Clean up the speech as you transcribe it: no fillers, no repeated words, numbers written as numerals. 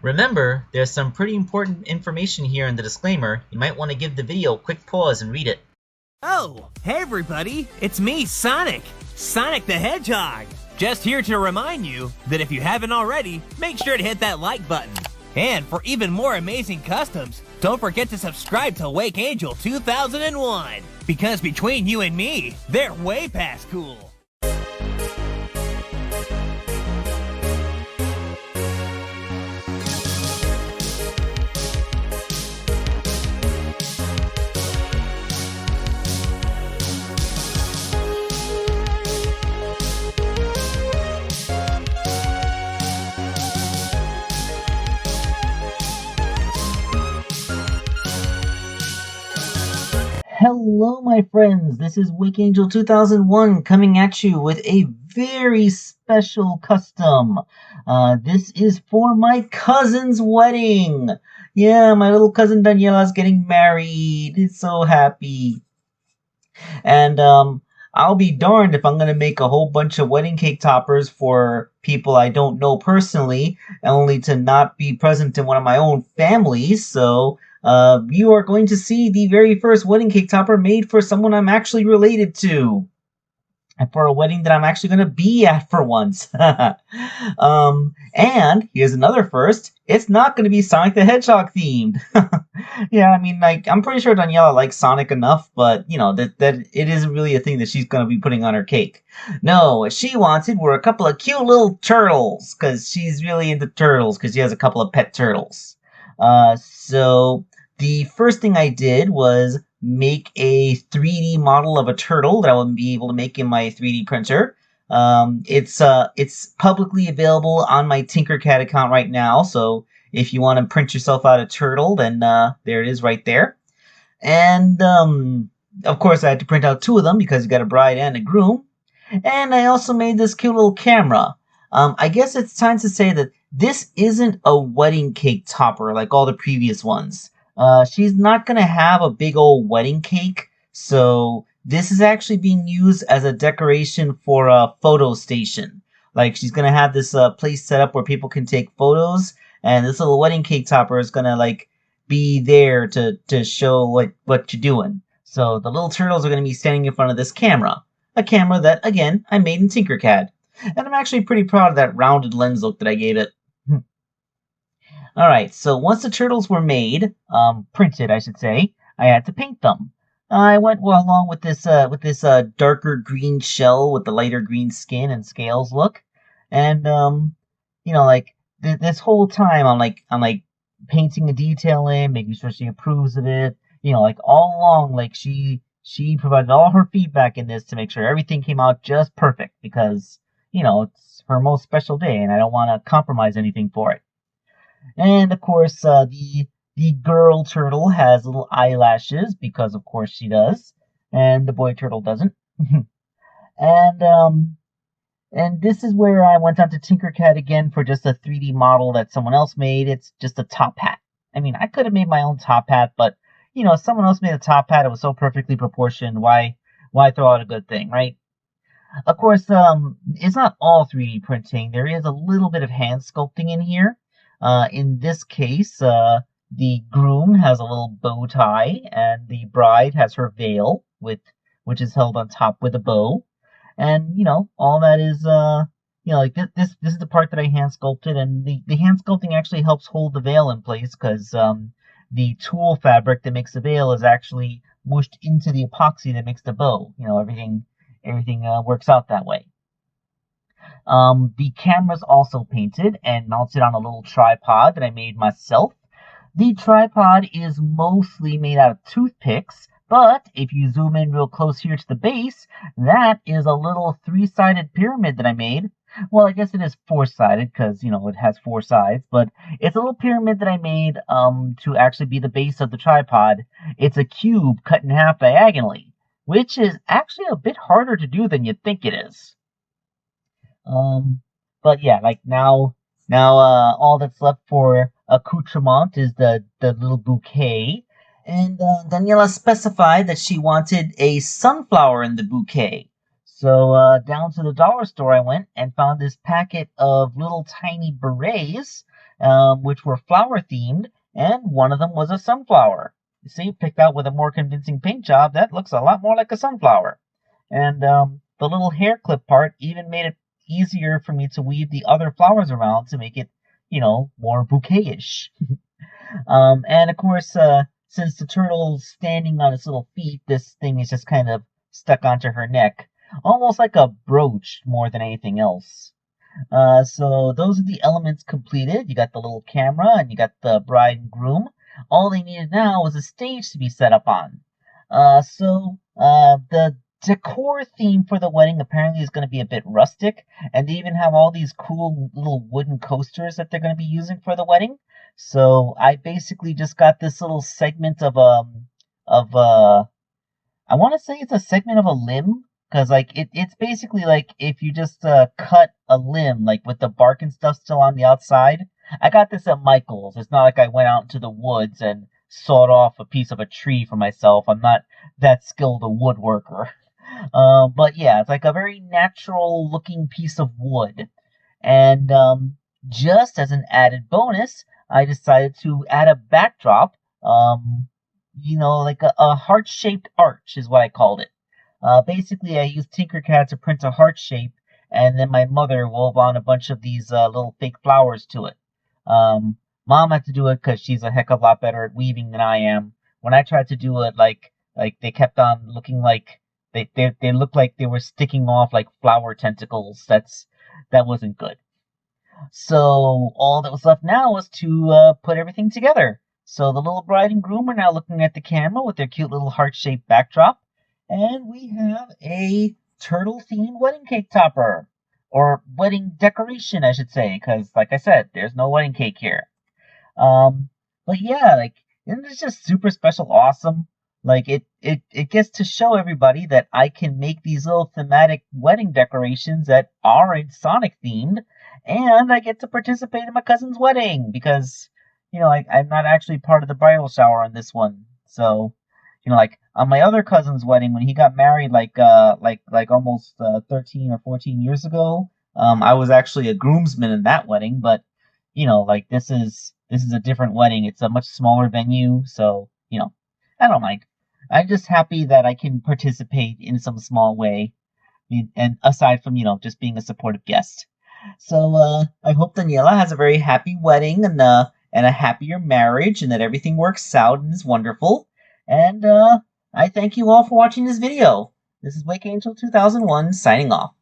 Remember, there's some pretty important information here in the disclaimer. You might want to give the video a quick pause and read it. Oh, hey everybody, it's me, Sonic! Sonic the Hedgehog! Just here to remind you that if you haven't already, make sure to hit that like button. And for even more amazing customs, don't forget to subscribe to Wake Angel 2001! Because between you and me, they're way past cool! Hello, my friends. This is Wake Angel 2001 coming at you with a very special custom. This is for my cousin's wedding. Yeah, my little cousin Daniela's getting married. It's so happy. And I'll be darned if I'm gonna make a whole bunch of wedding cake toppers for people I don't know personally, only to not be present in one of my own families. So you are going to see the very first wedding cake topper made for someone I'm actually related to. And for a wedding that I'm actually going to be at for once. And here's another first. It's not going to be Sonic the Hedgehog themed. Yeah, I mean, like, I'm pretty sure Daniela likes Sonic enough, but, you know, that it isn't really a thing that she's going to be putting on her cake. No, what she wanted were a couple of cute little turtles, because she's really into turtles, because she has a couple of pet turtles. So the first thing I did was make a 3D model of a turtle that I would be able to make in my 3D printer. It's publicly available on my Tinkercad account right now, so if you want to print yourself out a turtle, then there it is right there. And of course I had to print out two of them because you got a bride and a groom. And I also made this cute little camera. I guess it's time to say that this isn't a wedding cake topper like all the previous ones. She's not going to have a big old wedding cake, so this is actually being used as a decoration for a photo station. Like, she's going to have this place set up where people can take photos, and this little wedding cake topper is going to, like, be there to show what you're doing. So the little turtles are going to be standing in front of this camera. A camera that, again, I made in Tinkercad. And I'm actually pretty proud of that rounded lens look that I gave it. Alright, so once the turtles were made, printed I should say, I had to paint them. I went along with this darker green shell with the lighter green skin and scales look. And, you know, like, this whole time I'm like painting a detail in, making sure she approves of it. You know, like, all along, like, she provided all her feedback in this to make sure everything came out just perfect. Because, you know, it's her most special day and I don't want to compromise anything for it. And, of course, the girl turtle has little eyelashes, because, of course, she does. And the boy turtle doesn't. And this is where I went on to Tinkercad again for just a 3D model that someone else made. It's just a top hat. I mean, I could have made my own top hat, but, you know, if someone else made a top hat, it was so perfectly proportioned, why throw out a good thing, right? Of course, it's not all 3D printing. There is a little bit of hand sculpting in here. In this case, the groom has a little bow tie, and the bride has her veil, which is held on top with a bow. And, you know, all that is, you know, like, this is the part that I hand sculpted, and the hand sculpting actually helps hold the veil in place, because, the tulle fabric that makes the veil is actually mushed into the epoxy that makes the bow. You know, everything works out that way. The camera's also painted and mounted on a little tripod that I made myself. The tripod is mostly made out of toothpicks, but if you zoom in real close here to the base, that is a little 3-sided pyramid that I made. Well, I guess it is 4-sided because, you know, it has 4 sides, but it's a little pyramid that I made to actually be the base of the tripod. It's a cube cut in half diagonally, which is actually a bit harder to do than you'd think it is. But yeah, like now, all that's left for accoutrement is the little bouquet. And Daniela specified that she wanted a sunflower in the bouquet. So down to the dollar store I went and found this packet of little tiny berets which were flower themed, and one of them was a sunflower. You see, picked out with a more convincing paint job, that looks a lot more like a sunflower. And the little hair clip part even made it easier for me to weave the other flowers around to make it, more bouquet-ish. And of course, since the turtle's standing on its little feet, this thing is just kind of stuck onto her neck, almost like a brooch more than anything else. So those are the elements completed. You got the little camera and you got the bride and groom. All they needed now was a stage to be set up on. The decor theme for the wedding apparently is going to be a bit rustic, and they even have all these cool little wooden coasters that they're going to be using for the wedding. So I basically just got this little segment of I want to say it's a segment of a limb, because it's basically like if you just cut a limb like with the bark and stuff still on the outside. I got this at Michael's. It's not like I went out into the woods and sawed off a piece of a tree for myself. I'm not that skilled a woodworker. But yeah, it's like a very natural looking piece of wood. And just as an added bonus, I decided to add a backdrop, like a heart-shaped arch is what I called it. Basically, I used Tinkercad to print a heart shape, and then my mother wove on a bunch of these little fake flowers to it. Mom had to do it because she's a heck of a lot better at weaving than I am. When I tried to do it, like they kept on looking like they looked like they were sticking off like flower tentacles. That wasn't good. So all that was left now was to put everything together. So the little bride and groom are now looking at the camera with their cute little heart-shaped backdrop, and we have a turtle-themed wedding cake topper. Or wedding decoration, I should say, because, like I said, there's no wedding cake here. But yeah, isn't this just super special awesome? It gets to show everybody that I can make these little thematic wedding decorations that aren't Sonic themed, and I get to participate in my cousin's wedding, because, I'm not actually part of the bridal shower on this one. So, on my other cousin's wedding, when he got married, almost 13 or 14 years ago, I was actually a groomsman in that wedding. But this is a different wedding. It's a much smaller venue, so I don't mind. I'm just happy that I can participate in some small way, and aside from just being a supportive guest. So I hope Daniela has a very happy wedding and a happier marriage, and that everything works out and is wonderful. And I thank you all for watching this video. This is Wake Angel 2001 signing off.